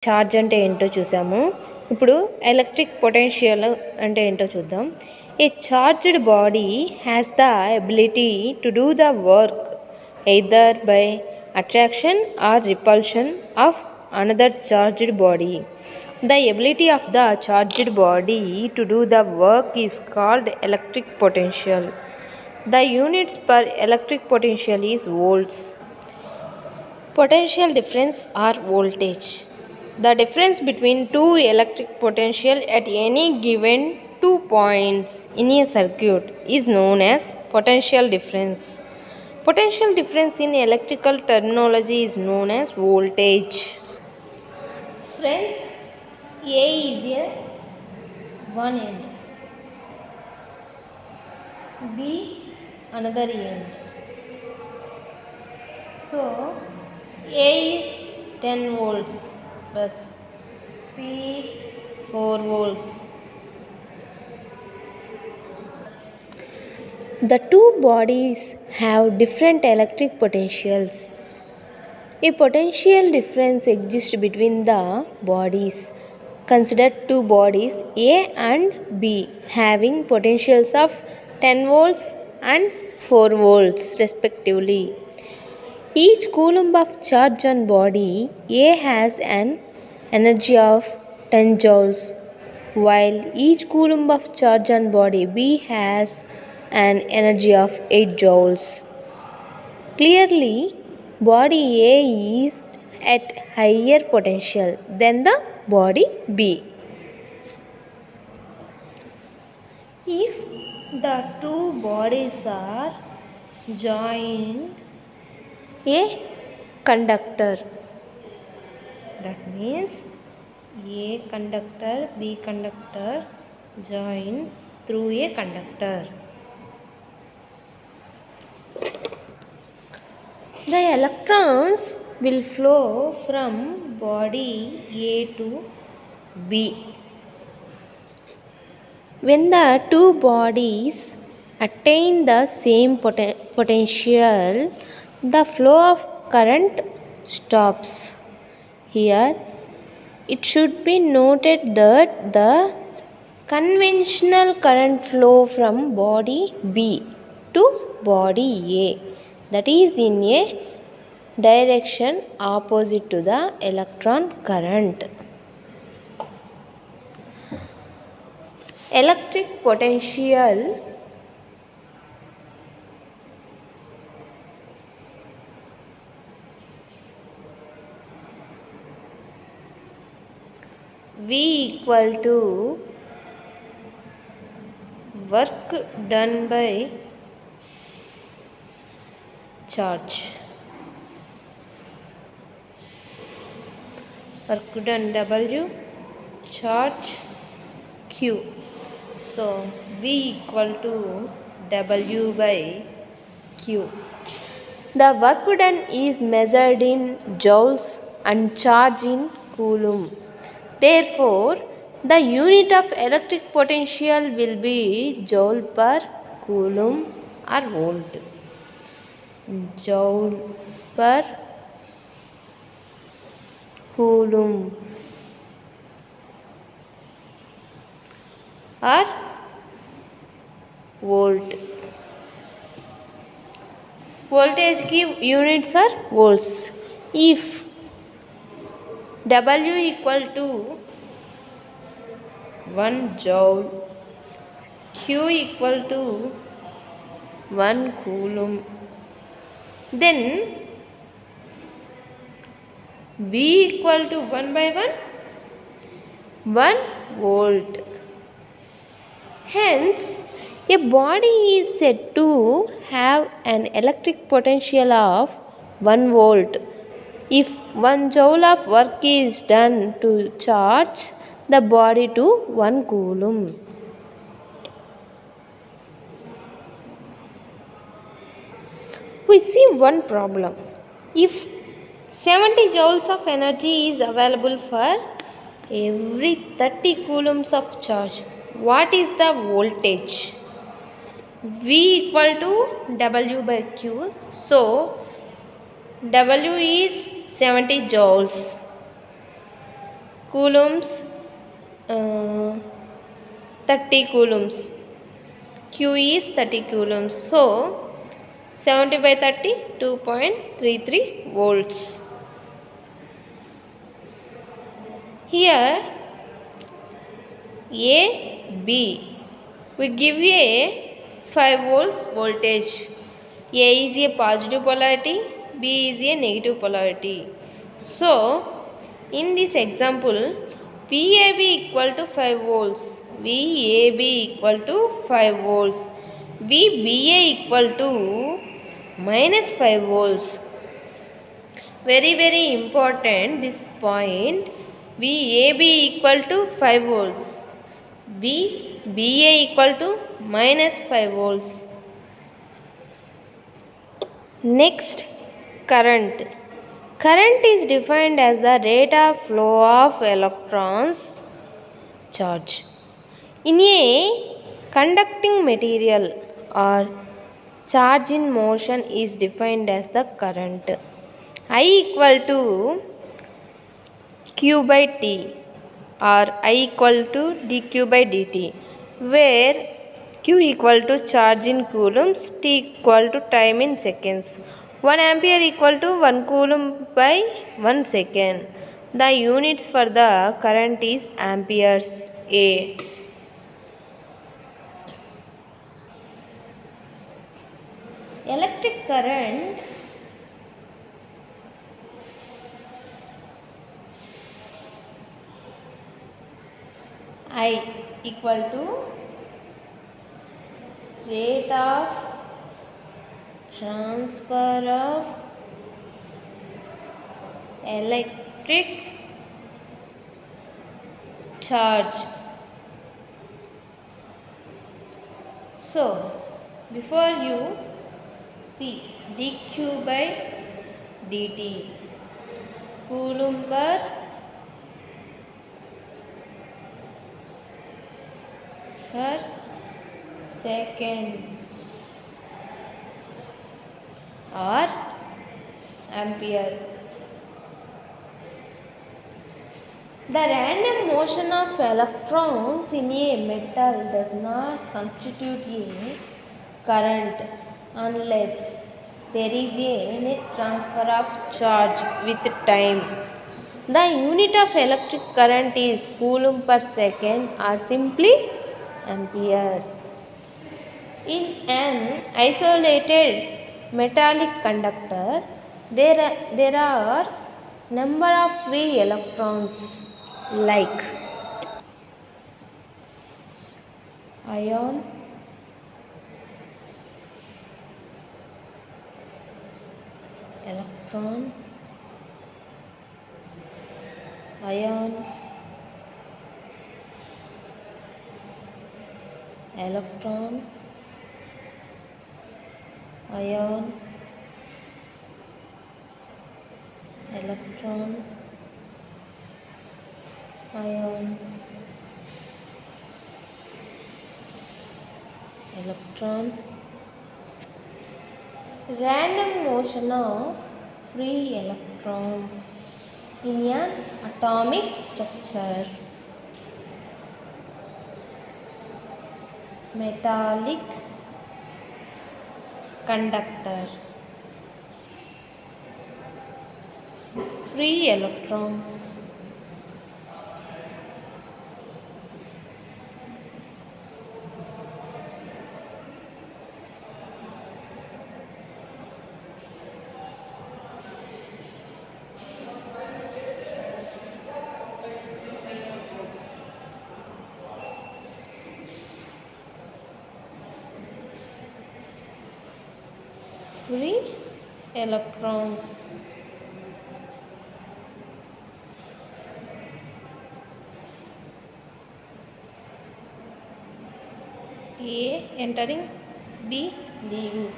Charge అంటే ఏంటో చూసాము. ఇప్పుడు ఎలక్ట్రిక్ పొటెన్షియల్ అంటే ఏంటో చూద్దాం. A charged body has the ability to do the work either by attraction or repulsion of another charged body. The ability of the charged body to do the work is called electric potential. The units per electric potential is volts. Potential difference or voltage. The difference between two electric potential at any given 2 points in a circuit is known as potential difference. Potential difference in electrical terminology is known as voltage. Friends, A is a one end, B another end. So A is 10 volts plus B is 4 volts. The two bodies have different electric potentials. A potential difference exists between the bodies. Consider two bodies A and B having potentials of 10 volts and 4 volts respectively. Each coulomb of charge on body A has an energy of 10 joules, while each coulomb of charge on body B has an energy of 8 joules. Clearly, body A is at higher potential than the body B. If the two bodies are joined a conductor, that means A conductor, B conductor join through a conductor. The electrons will flow from body A to B. When the two bodies attain the same potential, the flow of current stops. Here, it should be noted that the conventional current flow from body B to body A, that is in a direction opposite to the electron current. Electric potential V equal to work done by charge. Work done W, charge Q. So V equal to W by Q. The work done is measured in joules and charge in coulomb. Therefore, the unit of electric potential will be joule per coulomb or volt. Joule per coulomb or volt. Voltage की units are volts. If W equal to 1 joule, Q equal to 1 coulomb, then V equal to 1 by 1 volt. Hence, a body is said to have an electric potential of 1 volt if 1 joule of work is done to charge the body to 1 coulomb. We see one problem. If 70 joules of energy is available for every 30 coulombs of charge, what is the voltage? V equal to W by Q. So, W is 70 joules. coulombs, uh, 30 coulombs. Q is 30 coulombs. So 70 by 30, 2.33 volts. Here A, B. We give a 5 volts voltage. A is a positive polarity, B is a negative polarity. So, in this example, VAB equal to 5 volts, VAB equal to 5 volts, VBA equal to minus 5 volts. Very important this point. VAB equal to 5 volts, VBA equal to minus 5 volts. Next, current. Current is defined as the rate of flow of electrons charge in a conducting material or charge in motion is defined as the current. I equal to Q by T or I equal to dQ by dt, where Q equal to charge in coulombs, T equal to time in seconds. 1 ampere equal to 1 coulomb by 1 second. The units for the current is amperes. A. Electric current I equal to rate of transfer of electric charge. So, before you see dq by dt, coulomb per second or ampere. The random motion of electrons in a metal does not constitute a current unless there is a net transfer of charge with time. The unit of electric current is coulomb per second or simply ampere. In an isolated metallic conductor, there are number of free electrons like ion, electron, ion, electron, ion, electron, ion, electron. Random motion of free electrons in an atomic structure. Metallic conductor. Free electrons. Free electrons. A entering, B leaving.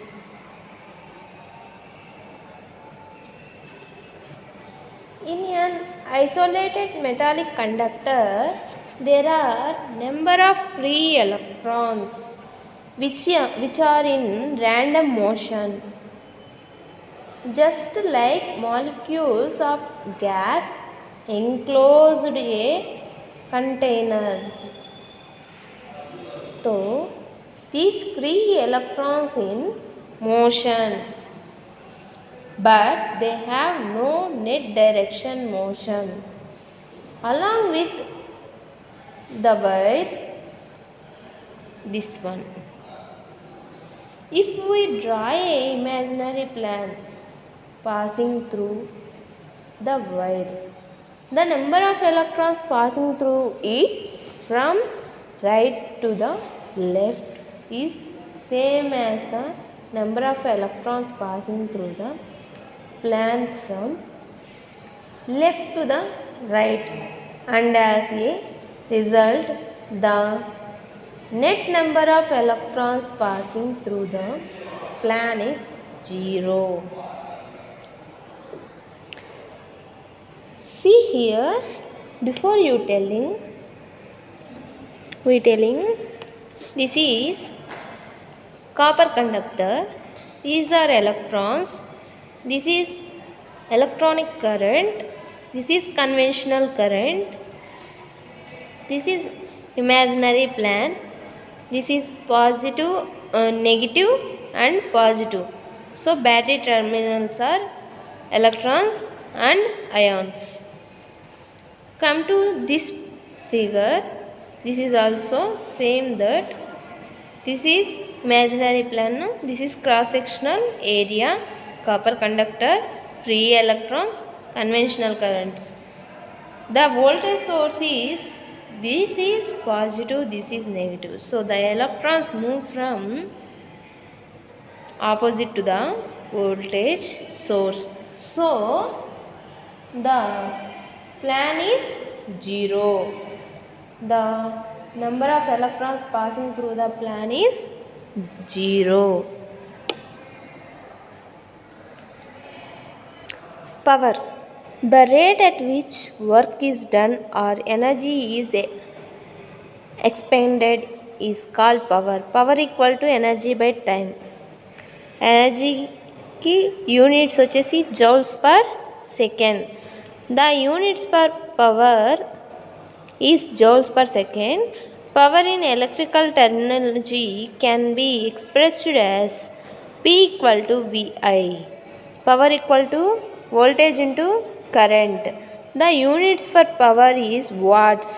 In an isolated metallic conductor, there are number of free electrons which are in random motion. Just like molecules of gas, enclosed a container. So these free electrons in motion, but they have no net direction motion. Along with the wire, this one. If we draw a imaginary plane passing through the wire, the number of electrons passing through it from right to the left is same as the number of electrons passing through the plane from left to the right, and as a result the net number of electrons passing through the plane is 0. See here, before we telling this is copper conductor, these are electrons, this is electronic current, this is conventional current, this is imaginary plane, this is positive, negative and positive. So battery terminals are electrons and ions. Come to this figure, this is also same that this is imaginary plane, this is cross sectional area, copper conductor, free electrons, conventional currents. The voltage source is, this is positive, this is negative. So the electrons move from opposite to the voltage source. So the plane is 0. The number of electrons passing through the plane is 0. Power. The rate at which work is done or energy is expended is called power. Power equal to energy by time. Energy ki units వచ్చేసి joules per second. The units for power is joules per second. Power in electrical terminology can be expressed as P equal to VI. Power equal to voltage into current. The units for power is watts.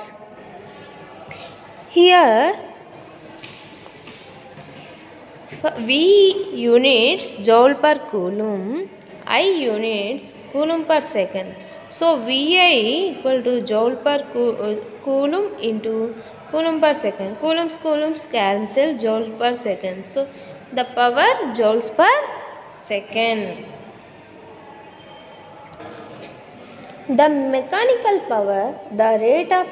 Here V units joule per coulomb, I units coulomb per second. So VI equal to joule per coulomb into coulomb per second. Coulombs cancel, joule per second. So the power joules per second. The mechanical power, the rate of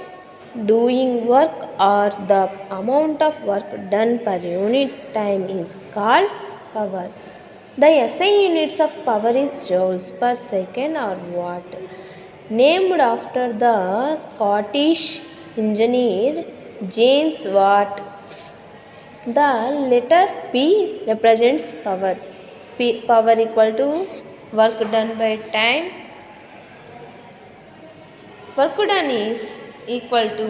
doing work or the amount of work done per unit time is called power. The SI units of power is joules per second or watt. Named after the Scottish engineer James Watt. The letter P represents power. Power equal to work done by time. Work done is equal to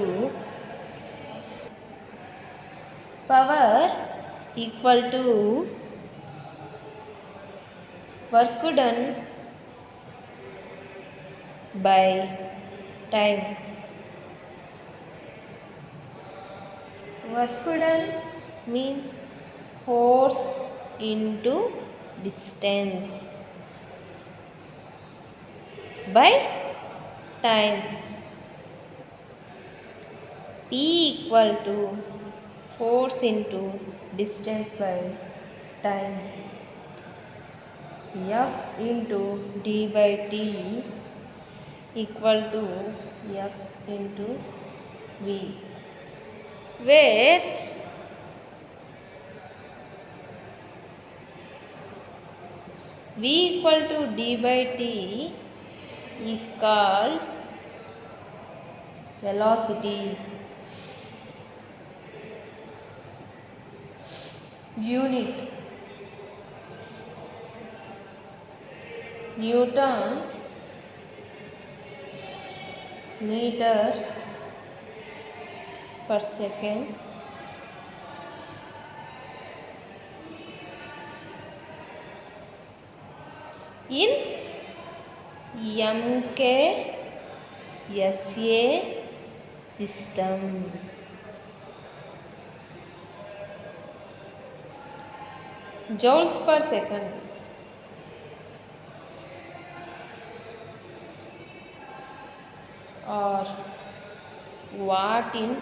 power equal to work done by time. Work done means force into distance by time. P equal to force into distance by time. F into d by t equal to F into V, where V equal to d by t is called velocity. Unit Newton meter per second in MKSA system. Joules per second or watt in